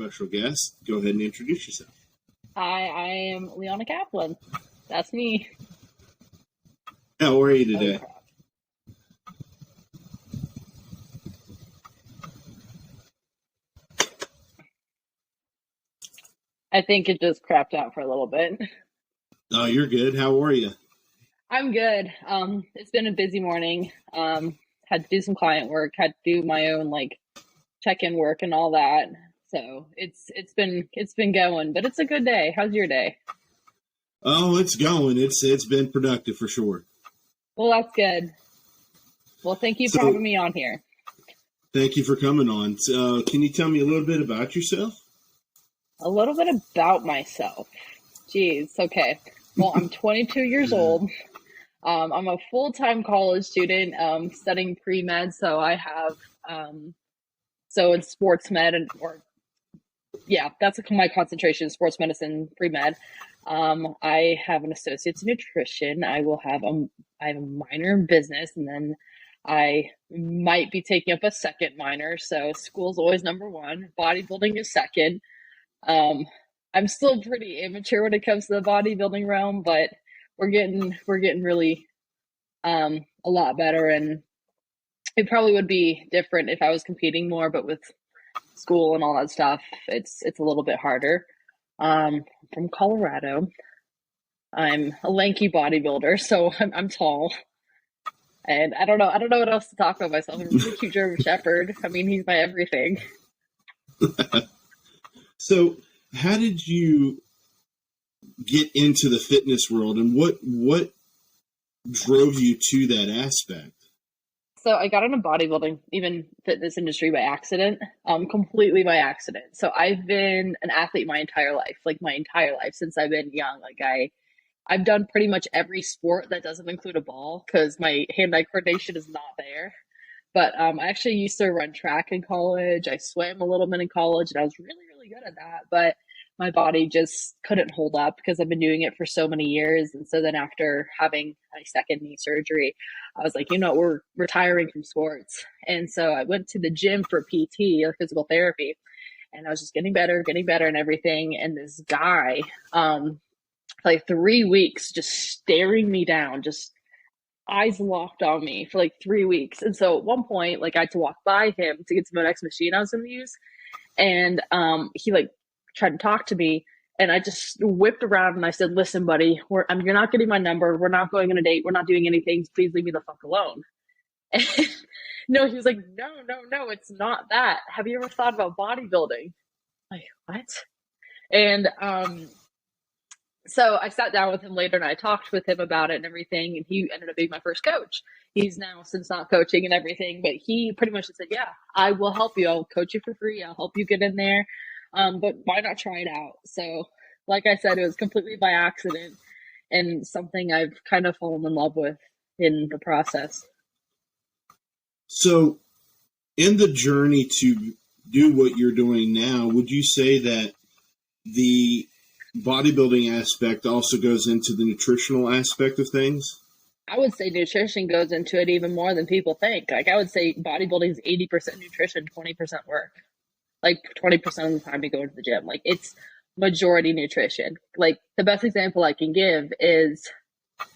special guest. Go ahead and introduce yourself. Hi, I am Leana Kaplan. That's me. How are you today? I think it just crapped out for a little bit. Oh, you're good. How are you? I'm good. It's been a busy morning. Had to do some client work, had to do my own check-in work and all that. So it's been going, but it's a good day. How's your day? Oh, it's going. It's been productive for sure. Well, that's good. Well, thank you for having me on here. Thank you for coming on. Can you tell me a little bit about yourself? A little bit about myself. Geez, okay. Well, I'm 22 years old. I'm a full-time college student studying pre-med, so I have so in sports med that's my concentration, sports medicine, pre-med. I have an associate's in nutrition. I have a minor in business, and then I might be taking up a second minor. So school's always number one. Bodybuilding is second. I'm still pretty immature when it comes to the bodybuilding realm, but we're getting really a lot better, and it probably would be different if I was competing more, but with school and all that stuff, it's a little bit harder. From Colorado. I'm a lanky bodybuilder, so I'm tall. And I don't know what else to talk about myself. I'm a really cute German Shepherd. I mean, he's my everything. So, how did you get into the fitness world, and what drove you to that aspect? So I got into bodybuilding, even fitness industry, by accident, completely by accident. So I've been an athlete my entire life, since I've been young. I've done pretty much every sport that doesn't include a ball because my hand-eye coordination is not there. But I actually used to run track in college. I swam a little bit in college, and I was really, really good at that. But my body just couldn't hold up because I've been doing it for so many years. And so then after having my second knee surgery, I was like, we're retiring from sports. And so I went to the gym for PT, or physical therapy, and I was just getting better and everything. And this guy, 3 weeks, just staring me down, just eyes locked on me for 3 weeks. And so at one point, I had to walk by him to get to the next machine I was going to use. And he tried to talk to me, and I just whipped around and I said, "Listen, buddy, you're not getting my number. We're not going on a date. We're not doing anything. Please leave me the fuck alone." And no, he was like, no, it's not that. Have you ever thought about bodybuilding? Like, what? And so I sat down with him later and I talked with him about it and everything, and he ended up being my first coach. He's now since not coaching and everything, but he pretty much said, "Yeah, I will help you. I'll coach you for free. I'll help you get in there. But why not try it out?" So like I said, it was completely by accident and something I've kind of fallen in love with in the process. So in the journey to do what you're doing now, would you say that the bodybuilding aspect also goes into the nutritional aspect of things? I would say nutrition goes into it even more than people think. I would say bodybuilding is 80% nutrition, 20% work. 20% of the time you go to the gym. It's majority nutrition. The best example I can give is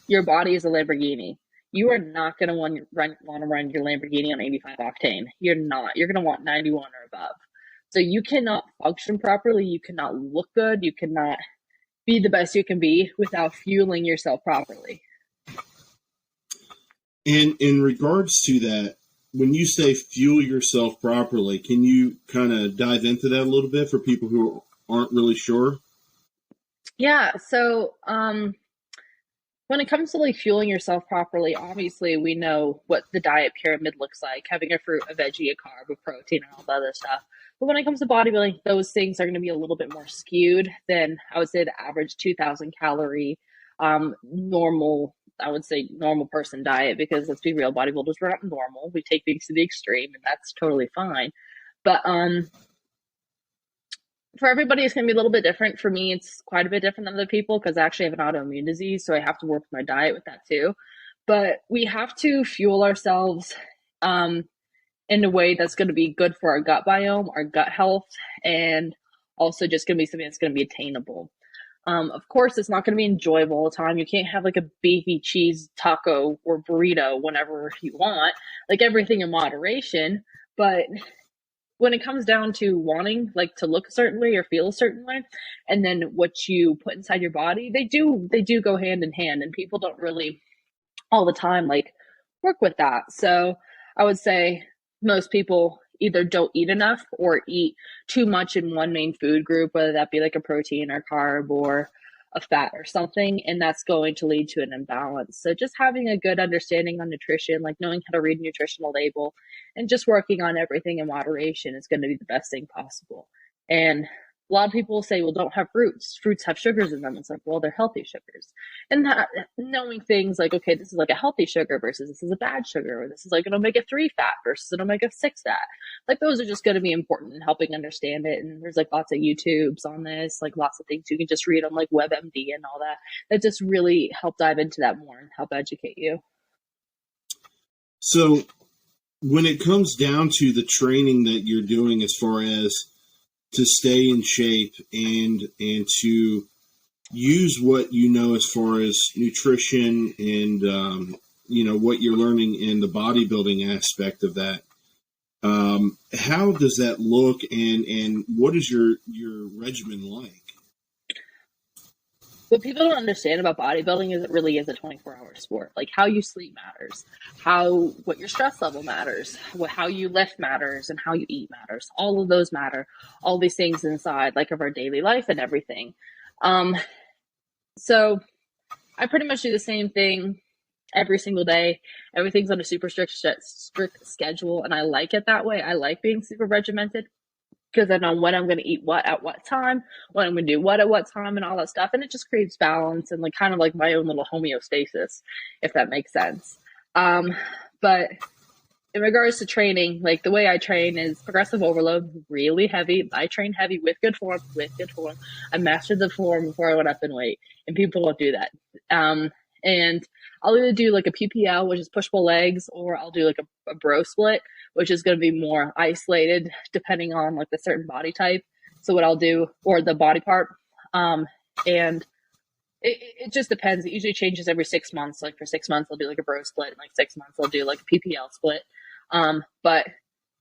your body is a Lamborghini. You are not going to want to run your Lamborghini on 85 octane. You're not. You're going to want 91 or above. So you cannot function properly. You cannot look good. You cannot be the best you can be without fueling yourself properly. And in regards to that, when you say fuel yourself properly, can you kind of dive into that a little bit for people who aren't really sure? Yeah. So when it comes to fueling yourself properly, obviously we know what the diet pyramid looks like, having a fruit, a veggie, a carb, a protein, and all the other stuff. But when it comes to bodybuilding, those things are going to be a little bit more skewed than, I would say, the average 2,000 calorie normal person diet, because let's be real, bodybuilders, we're not normal. We take things to the extreme, and that's totally fine. But for everybody, it's going to be a little bit different. For me, it's quite a bit different than other people because I actually have an autoimmune disease, so I have to work with my diet with that too. But we have to fuel ourselves in a way that's going to be good for our gut biome, our gut health, and also just going to be something that's going to be attainable. Of course, it's not going to be enjoyable all the time. You can't have like a beefy cheese taco or burrito whenever you want, like everything in moderation. But when it comes down to wanting like to look a certain way or feel a certain way, and then what you put inside your body, they do go hand in hand, and people don't really all the time like work with that. So I would say most people either don't eat enough or eat too much in one main food group, whether that be like a protein or carb or a fat or something, and that's going to lead to an imbalance. So just having a good understanding on nutrition, like knowing how to read a nutritional label and just working on everything in moderation is going to be the best thing possible. And a lot of people will say, well, don't have fruits. Fruits have sugars in them. It's like, well, they're healthy sugars. And that, knowing things like, okay, this is like a healthy sugar versus this is a bad sugar, or this is like an omega-3 fat versus an omega-6 fat. Like those are just going to be important in helping understand it. And there's like lots of YouTubes on this, like lots of things you can just read on like WebMD and all that. That just really help dive into that more and help educate you. So when it comes down to the training that you're doing as far as to stay in shape and to use what you know as far as nutrition and what you're learning in the bodybuilding aspect of that, how does that look, and what is your regimen like? What people don't understand about bodybuilding is it really is a 24-hour sport. Like how you sleep matters, what your stress level matters, how you lift matters, and how you eat matters. All of those matter. All these things inside like of our daily life and everything. So I pretty much do the same thing every single day. Everything's on a super strict schedule, and I like it that way. I like being super regimented, because I know when I'm going to eat what at what time, when I'm going to do what at what time, and all that stuff. And it just creates balance and like kind of like my own little homeostasis, if that makes sense. But in regards to training, like the way I train is progressive overload, really heavy. I train heavy with good form, I mastered the form before I went up in weight, and people don't do that. And I'll either do like a PPL, which is push-pull legs, or I'll do like a bro split, which is going to be more isolated depending on like the certain body type. So what I'll do, or the body part, and it just depends. It usually changes every 6 months. Like for 6 months, I'll do like a bro split, and like 6 months, I'll do like a PPL split. But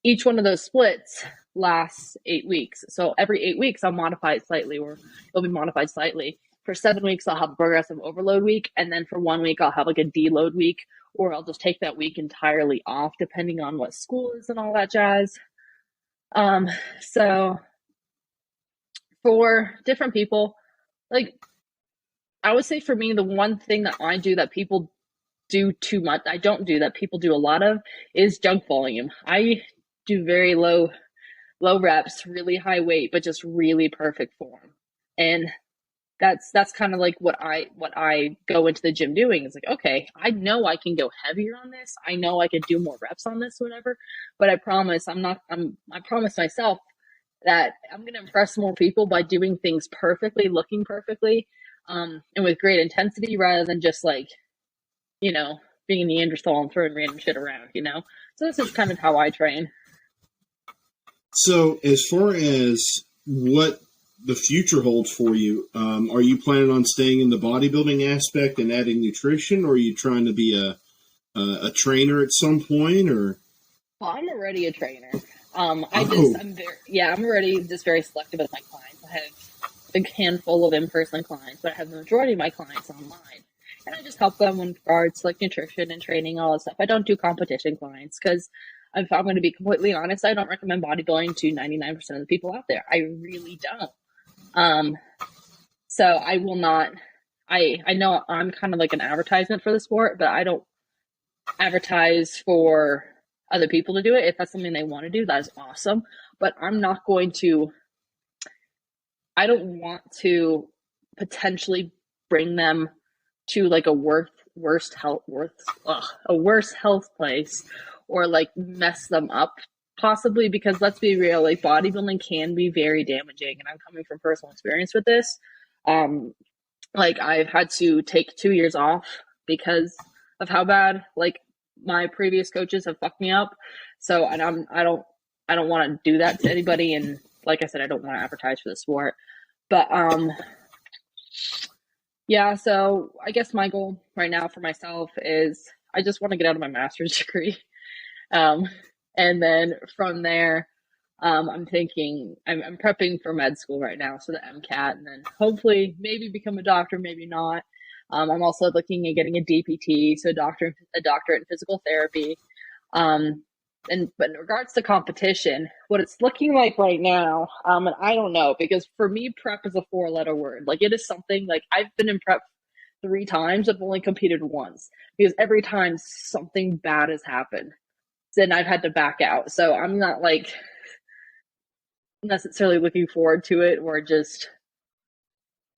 each one of those splits lasts 8 weeks. So every 8 weeks, I'll modify it slightly, or it'll be modified slightly. For 7 weeks, I'll have a progressive overload week. And then for 1 week, I'll have like a deload week, or I'll just take that week entirely off depending on what school is and all that jazz. So for different people, like I would say for me, the one thing that I do that people do too much, I don't do that people do a lot of, is junk volume. I do very low reps, really high weight, but just really perfect form. And that's kind of like what I go into the gym doing. It's like, okay, I know I can go heavier on this. I know I can do more reps on this, whatever. But I promise I promise myself that I'm going to impress more people by doing things perfectly, looking perfectly, and with great intensity, rather than just like, being a Neanderthal and throwing random shit around, So this is kind of how I train. So as far as what the future holds for you, are you planning on staying in the bodybuilding aspect and adding nutrition, or are you trying to be a trainer at some point? Or well, I'm already a trainer. I'm already just very selective with my clients. I have a handful of in-person clients, but I have the majority of my clients online, and I just help them in regards to like nutrition and training, all that stuff. I don't do competition clients because if I'm going to be completely honest, I don't recommend bodybuilding to 99% of the people out there. I really don't. So I will not, I know I'm kind of like an advertisement for the sport, but I don't advertise for other people to do it. If that's something they want to do, that is awesome. But I'm not going to, I don't want to potentially bring them to like a worse health place, or like mess them up possibly, because let's be real, like bodybuilding can be very damaging, and I'm coming from personal experience with this. Like I've had to take 2 years off because of how bad like my previous coaches have fucked me up. So I don't want to do that to anybody, and like I said, I don't want to advertise for the sport. But yeah, so I guess my goal right now for myself is I just want to get out of my master's degree. Um, and then from there, I'm thinking I'm prepping for med school right now, so the MCAT, and then hopefully maybe become a doctor, maybe not. I'm also looking at getting a DPT, so a doctorate in physical therapy. But in regards to competition, what it's looking like right now, and I don't know, because for me, prep is a 4-letter word. Like, it is something, like, I've been in prep 3 times. I've only competed once because every time something bad has happened, then I've had to back out. So I'm not like necessarily looking forward to it, or just,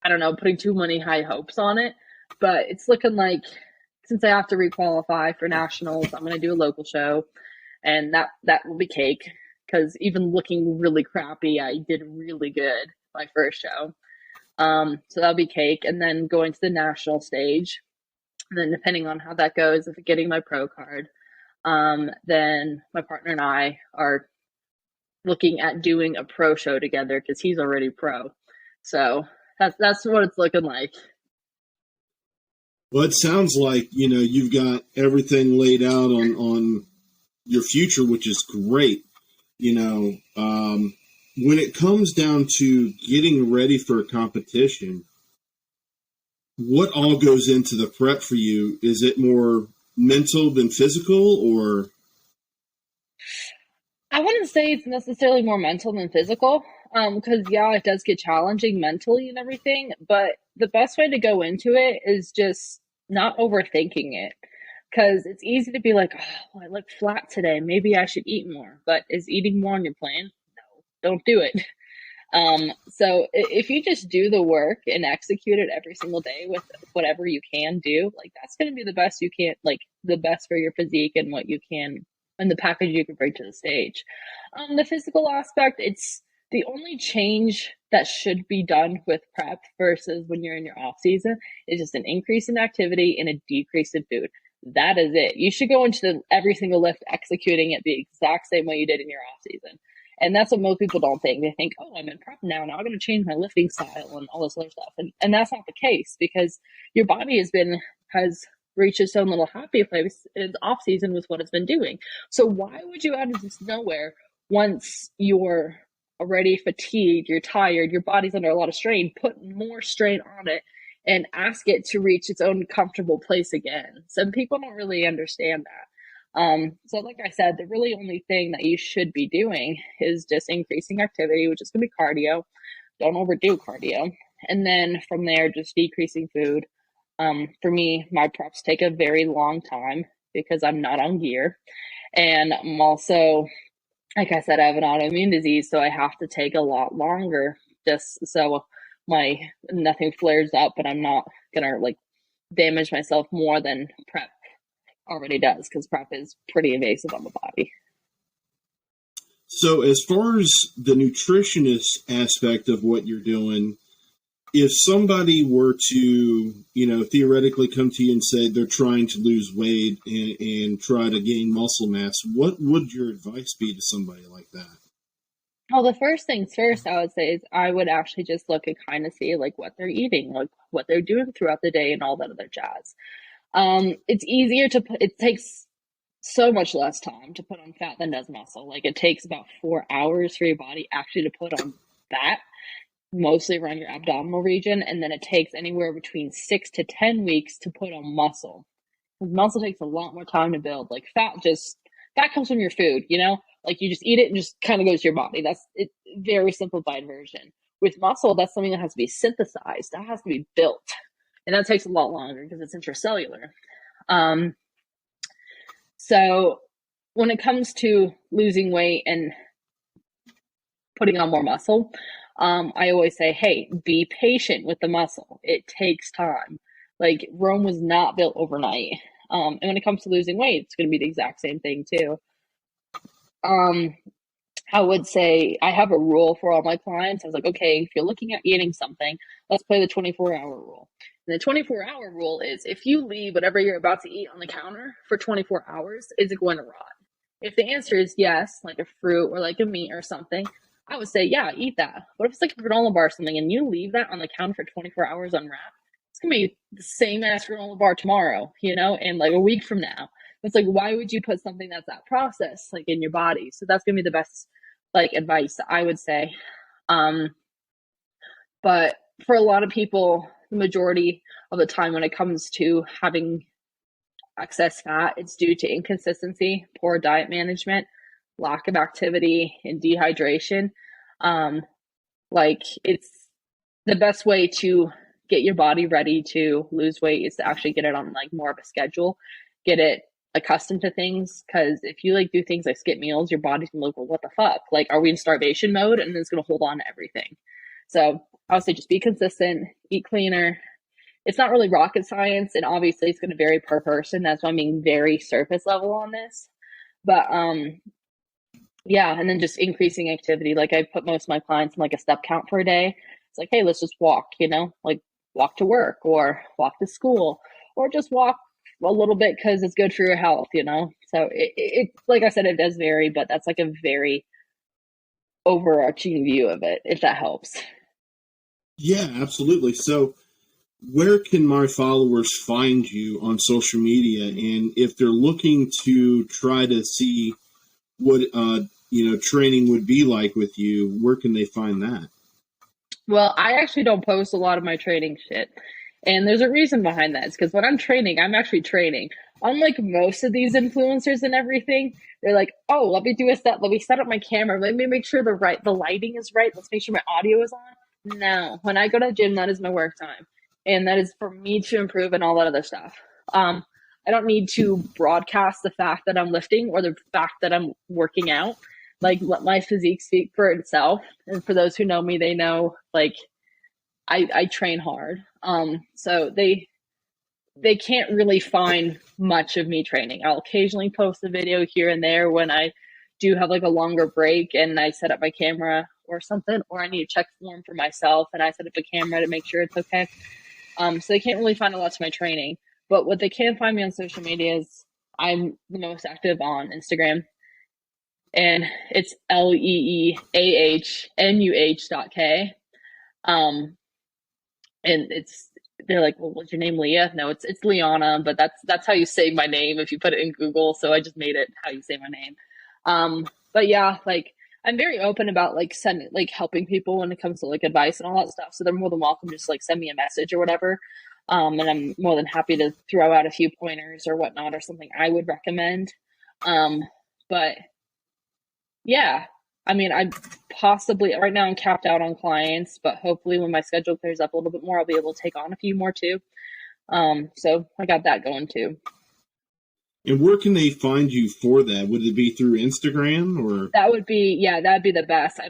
I don't know, putting too many high hopes on it. But it's looking like, since I have to requalify for nationals, I'm going to do a local show, and that will be cake, because even looking really crappy, I did really good my first show. So that'll be cake. And then going to the national stage, and then depending on how that goes, if getting my pro card, then my partner and I are looking at doing a pro show together, because he's already pro. So that's what it's looking like. Well, it sounds like, you've got everything laid out on your future, which is great. When it comes down to getting ready for a competition, what all goes into the prep for you? Is it more mental than physical, or? I wouldn't say it's necessarily more mental than physical, because yeah, it does get challenging mentally and everything. But the best way to go into it is just not overthinking it, because it's easy to be like, oh, I look flat today. Maybe I should eat more. But is eating more on your plan? No, don't do it. So if you just do the work and execute it every single day with whatever you can do, like, that's going to be the best you can, like, the best for your physique and what you can, and the package you can bring to the stage. The physical aspect, it's the only change that should be done with prep versus when you're in your off season is just an increase in activity and a decrease in food. That is it. You should go into every single lift executing it the exact same way you did in your off season. And that's what most people don't think. They think, oh, I'm in prep now. Now I'm going to change my lifting style and all this other stuff. And that's not the case, because your body has reached its own little happy place in the off season with what it's been doing. So why would you out of this nowhere, once you're already fatigued, you're tired, your body's under a lot of strain, put more strain on it and ask it to reach its own comfortable place again? Some people don't really understand that. So like I said, the really only thing that you should be doing is just increasing activity, which is going to be cardio. Don't overdo cardio. And then from there, just decreasing food. For me, my preps take a very long time because I'm not on gear. And I'm also, like I said, I have an autoimmune disease, so I have to take a lot longer just so nothing flares up, but I'm not going to like damage myself more than prep already does, because prep is pretty invasive on the body. So as far as the nutritionist aspect of what you're doing, if somebody were to, theoretically come to you and say they're trying to lose weight and try to gain muscle mass, what would your advice be to somebody like that? Well, the first things first, I would say, is I would actually just look and kind of see like what they're eating, like what they're doing throughout the day and all that other jazz. It's easier to put, it takes so much less time to put on fat than does muscle. Like, it takes about 4 hours for your body actually to put on fat, mostly around your abdominal region. And then it takes anywhere between 6 to 10 weeks to put on muscle. Muscle takes a lot more time to build. Like, fat comes from your food, like you just eat it and just kind of goes to your body. That's it. Very simplified version. With muscle, that's something that has to be synthesized. That has to be built. And that takes a lot longer because it's intracellular. So when it comes to losing weight and putting on more muscle, I always say, hey, be patient with the muscle. It takes time. Like, Rome was not built overnight. And when it comes to losing weight, it's going to be the exact same thing too. I would say I have a rule for all my clients. I was like, okay, if you're looking at eating something, let's play the 24-hour rule. And the 24-hour rule is, if you leave whatever you're about to eat on the counter for 24 hours, is it going to rot? If the answer is yes, like a fruit or like a meat or something, I would say, yeah, eat that. But if it's like a granola bar or something and you leave that on the counter for 24 hours unwrapped, it's going to be the same ass granola bar tomorrow, and like a week from now. It's like, why would you put something that's that process like in your body? So that's going to be the best like advice I would say. But for a lot of people, the majority of the time when it comes to having excess fat, it's due to inconsistency, poor diet management, lack of activity, and dehydration. Like it's the best way to get your body ready to lose weight is to actually get it on like more of a schedule, get it accustomed to things. Because if you like do things like skip meals, your body's gonna look, well, what the fuck? Like, are we in starvation mode? And it's gonna hold on to everything. So I would say just be consistent, eat cleaner. It's not really rocket science, and obviously it's going to vary per person. That's why I'm being very surface level on this. But yeah, and then just increasing activity. Like I put most of my clients in like a step count for a day. It's like, hey, let's just walk, like walk to work or walk to school or just walk a little bit because it's good for your health, So it like I said, it does vary, but that's like a very overarching view of it, if that helps. Yeah, absolutely. So where can my followers find you on social media? And if they're looking to try to see what, training would be like with you, where can they find that? Well, I actually don't post a lot of my training shit. And there's a reason behind that. It's because when I'm training, I'm actually training. Unlike most of these influencers and everything, they're like, oh, let me do a set. Let me set up my camera. Let me make sure the lighting is right. Let's make sure my audio is on. No, when I go to the gym, that is my work time. And that is for me to improve and all that other stuff. I don't need to broadcast the fact that I'm lifting or the fact that I'm working out. Like, let my physique speak for itself. And for those who know me, they know, like, I train hard. So they can't really find much of me training. I'll occasionally post a video here and there when I do have like a longer break and I set up my camera or something, or I need to check form for myself and I set up a camera to make sure it's okay. So they can't really find a lot of my training. But what they can find me on social media is I'm the most active on Instagram. And it's LeeAhNuh.K. And they're like, well, what's your name, Leah? No, it's Leana, but that's how you say my name if you put it in Google. So I just made it how you say my name. But yeah, like I'm very open about like helping people when it comes to like advice and all that stuff. So they're more than welcome to just like send me a message or whatever. And I'm more than happy to throw out a few pointers or whatnot or something I would recommend. But yeah, I mean, I possibly right now I'm capped out on clients, but hopefully when my schedule clears up a little bit more, I'll be able to take on a few more too. So I got that going too. And where can they find you for that? Would it be through Instagram or? That'd be the best. I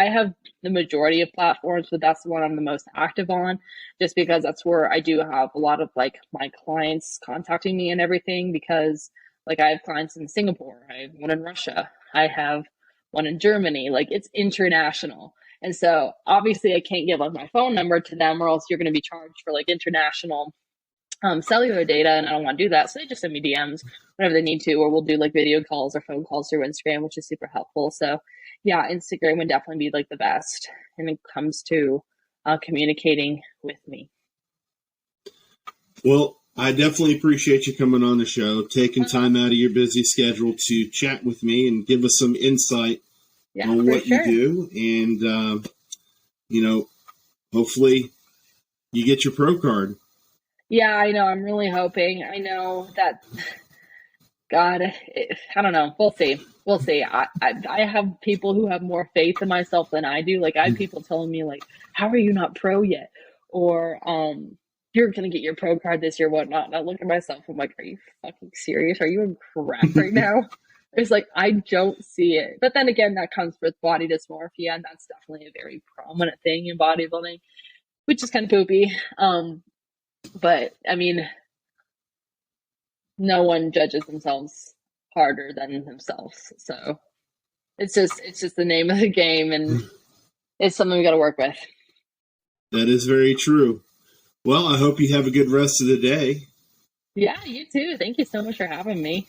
have the majority of platforms, but that's the one I'm the most active on just because that's where I do have a lot of like my clients contacting me and everything because like I have clients in Singapore, I have one in Russia, I have one in Germany, like it's international. And so obviously I can't give like my phone number to them or else you're going to be charged for like international cellular data, and I don't want to do that. So they just send me DMs whenever they need to, or we'll do like video calls or phone calls through Instagram, which is super helpful. So yeah, Instagram would definitely be like the best when it comes to communicating with me. Well, I definitely appreciate you coming on the show, taking time out of your busy schedule to chat with me and give us some insight on what you do. And, hopefully you get your pro card. Yeah, I know. I'm really hoping. I know that, God, I don't know. We'll see. We'll see. I have people who have more faith in myself than I do. Like, I have people telling me, like, how are you not pro yet? Or, you're going to get your pro card this year, whatnot. And I look at myself, I'm like, are you fucking serious? Are you in crap right now? It's like, I don't see it. But then again, that comes with body dysmorphia, and that's definitely a very prominent thing in bodybuilding, which is kind of poopy. But I mean, no one judges themselves harder than themselves. So it's just the name of the game, and it's something we got to work with. That is very true. Well, I hope you have a good rest of the day. Yeah, you too. Thank you so much for having me.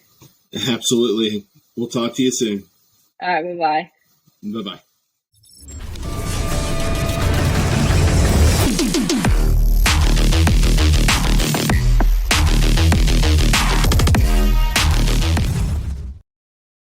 Absolutely. We'll talk to you soon. All right, bye-bye. Bye-bye.